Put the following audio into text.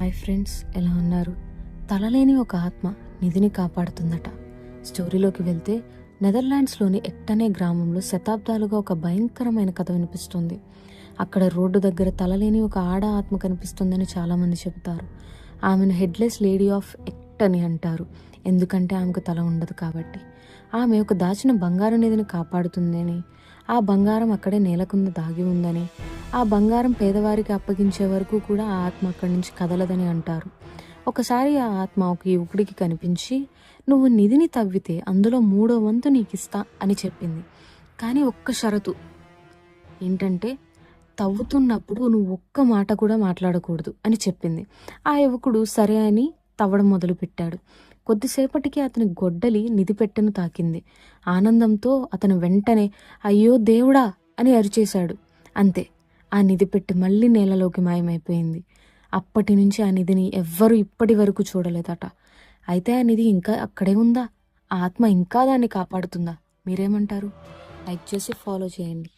Hi friends, ఎలా ఉన్నారు? తలలేని ఒక ఆత్మ నిధిని కాపాడుతుందట. స్టోరీలోకి వెళ్తే, నెదర్లాండ్స్లోని ఎక్ట్ అనే గ్రామంలో శతాబ్దాలుగా ఒక భయంకరమైన కథ వినిపిస్తుంది. అక్కడ రోడ్డు దగ్గర తలలేని ఒక ఆడ ఆత్మ కనిపిస్తుందని చాలామంది చెబుతారు. ఆమెను హెడ్లెస్ లేడీ ఆఫ్ ఎక్ట్ అని అంటారు, ఎందుకంటే ఆమెకు తల ఉండదు కాబట్టి. ఆమె ఒక దాచిన బంగారు నిధిని కాపాడుతుందని, ఆ బంగారం అక్కడే నేల కింద దాగి ఉందని, ఆ బంగారం పేదవారికి అప్పగించే వరకు కూడా ఆ ఆత్మ అక్కడి నుంచి కదలదని అంటారు. ఒకసారి ఆ ఆత్మ ఒక యువకుడికి కనిపించి, నువ్వు నిధిని తవ్వితే అందులో 3వ వంతు నీకు ఇస్తా అని చెప్పింది. కానీ ఒక్క షరతు ఏంటంటే, తవ్వుతున్నప్పుడు నువ్వు ఒక్క మాట కూడా మాట్లాడకూడదు అని చెప్పింది. ఆ యువకుడు సరే అని తవ్వడం మొదలుపెట్టాడు. కొద్దిసేపటికి అతని గొడ్డలి నిధి పెట్టెను తాకింది. ఆనందంతో అతను వెంటనే అయ్యో దేవుడా అని అరిచేశాడు. అంతే, ఆ నిధి పెట్టె మళ్ళీ నేలలోకి మాయమైపోయింది. అప్పటి నుంచి ఆ నిధిని ఎవ్వరూ ఇప్పటి వరకు చూడలేదట. అయితే ఆ నిధి ఇంకా అక్కడే ఉందా? ఆ ఆత్మ ఇంకా దాన్ని కాపాడుతుందా? మీరేమంటారు? లైక్ చేసి ఫాలో చేయండి.